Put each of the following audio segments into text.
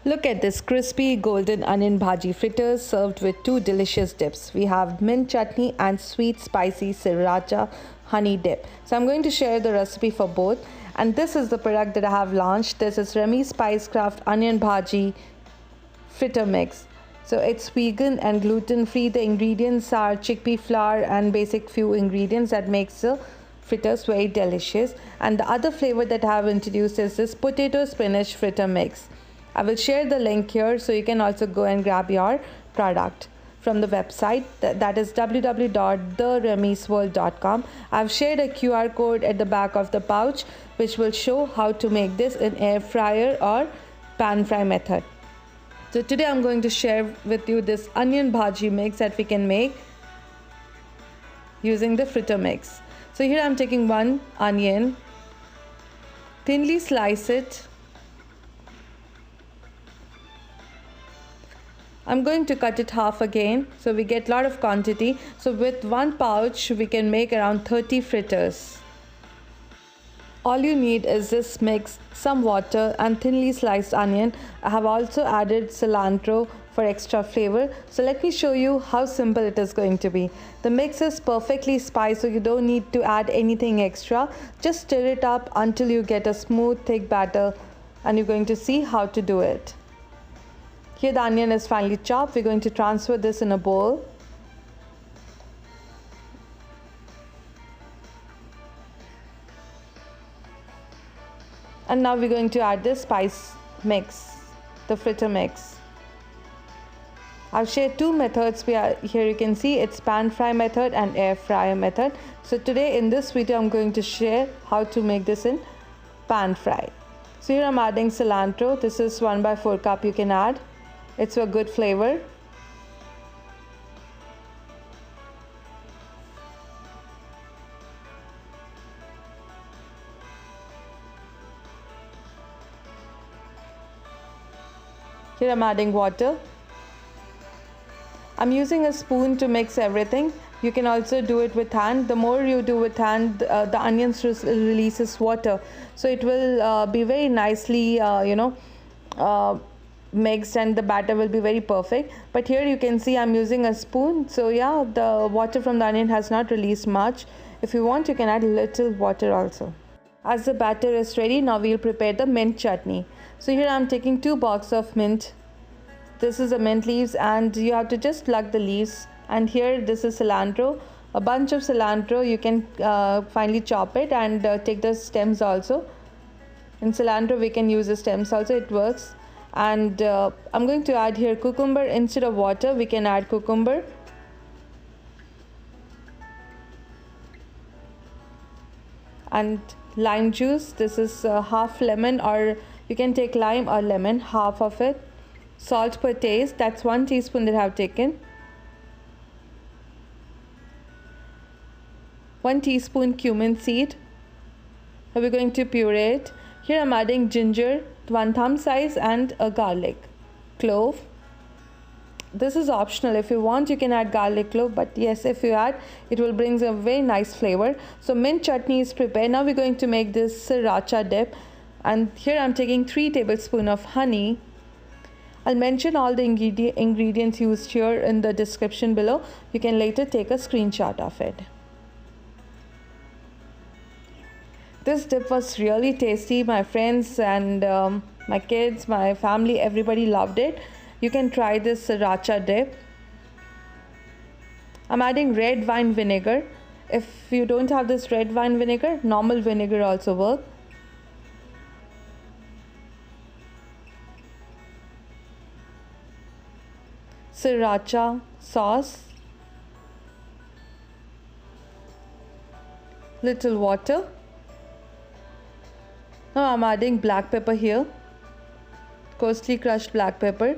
Look at this crispy golden onion bhaji fritters served with two delicious dips. We have mint chutney and sweet spicy sriracha honey dip. So I'm going to share the recipe for both. And this is the product that I have launched. This is Remi Spicecraft Onion Bhajji Fritter Mix. So it's vegan and gluten free. The ingredients are chickpea flour and basic few ingredients that makes the fritters very delicious. And the other flavor that I have introduced is this potato spinach fritter mix. I will share the link here so you can also go and grab your product from the website that is www.theremisworld.com. I've shared a QR code at the back of the pouch which will show how to make this in air fryer or pan fry method. So today I'm going to share with you this onion bhaji mix that we can make using the fritter mix. So here I'm taking one onion, thinly slice it. I'm going to cut it half again so we get a lot of quantity. So with one pouch we can make around 30 fritters. All you need is this mix, some water and thinly sliced onion. I have also added cilantro for extra flavor. So let me show you how simple it is going to be. The mix is perfectly spiced so you don't need to add anything extra. Just stir it up until you get a smooth thick batter and you're going to see how to do it. Here the onion is finely chopped. We're going to transfer this in a bowl. And now we're going to add this spice mix, the fritter mix. I've shared two methods. Here you can see it's pan fry method and air fryer method. So today in this video I'm going to share how to make this in pan fry. So here I'm adding cilantro. This is 1/4 cup you can add. It's a good flavor. Here I'm adding water. I'm using a spoon to mix everything. You can also do it with hand. The more you do with hand, the onions releases water. So it will be very nicely, mixed and the batter will be very perfect. But here you can see I'm using a spoon. So yeah, the water from the onion has not released much. If you want, you can add a little water also. As the batter is ready, now we'll prepare the mint chutney. So here I'm taking 2 boxes of mint. This is the mint leaves and you have to just pluck the leaves. And here this is cilantro, a bunch of cilantro. You can finely chop it and take the stems also. In cilantro we can use the stems also, it works. And I'm going to add here cucumber. Instead of water we can add cucumber. And lime juice. This is half lemon, or you can take lime or lemon, half of it. Salt per taste, that's 1 teaspoon that I have taken. 1 teaspoon cumin seed. Now we're going to puree it. Here I'm adding ginger, 1 thumb size, and a garlic clove. This is optional. If you want, you can add garlic clove, but yes, if you add, it will bring a very nice flavor. So mint chutney is prepared. Now we're going to make this sriracha dip. And here I'm taking 3 tablespoons of honey. I'll mention all the ingredients used here in the description below. You can later take a screenshot of it. This dip was really tasty. My friends and my kids, my family, everybody loved it. You can try this sriracha dip. I'm adding red wine vinegar. If you don't have this red wine vinegar, normal vinegar also works. Sriracha sauce, little water. Now I'm adding black pepper here, coarsely crushed black pepper,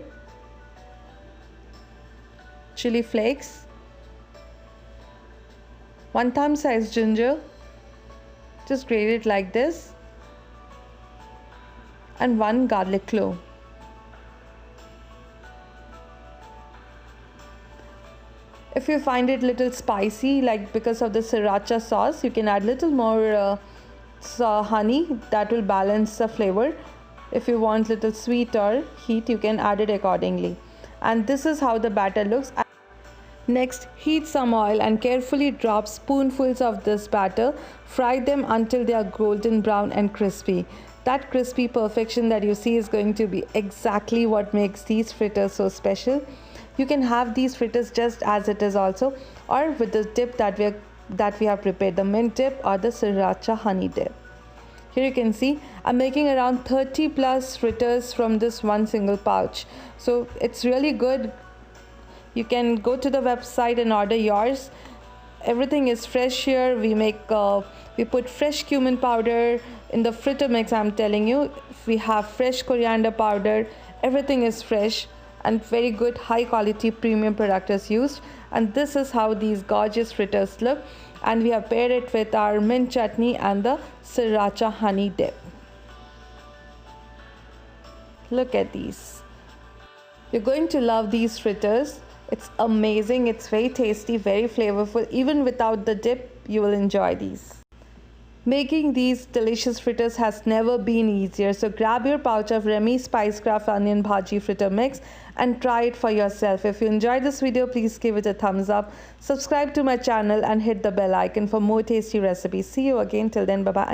chili flakes, 1 thumb size ginger, just grate it like this, and 1 garlic clove. If you find it little spicy, like because of the sriracha sauce, you can add little more honey. That will balance the flavor. If you want little sweet or heat, you can add it accordingly. And this is how the batter looks. Next, heat some oil and carefully drop spoonfuls of this batter. Fry them until they are golden brown and crispy. That crispy perfection that you see is going to be exactly what makes these fritters so special. You can have these fritters just as it is also, or with the dip that we have prepared, the mint dip or the Sriracha Honey Dip. Here you can see I'm making around 30 plus fritters from this one single pouch. So it's really good. You can go to the website and order yours. Everything is fresh here. We put fresh cumin powder in the fritter mix. I'm telling you, we have fresh coriander powder. Everything is fresh and very good high quality premium product is used. And this is how these gorgeous fritters look. And we have paired it with our mint chutney and the Sriracha Honey Dip. Look at these. You're going to love these fritters. It's amazing. It's very tasty, very flavorful. Even without the dip, you will enjoy these. Making these delicious fritters has never been easier. So grab your pouch of Remi Spicecraft Onion Bhajji Fritter Mix and try it for yourself. If you enjoyed this video, please give it a thumbs up. Subscribe to my channel and hit the bell icon for more tasty recipes. See you again. Till then, bye-bye.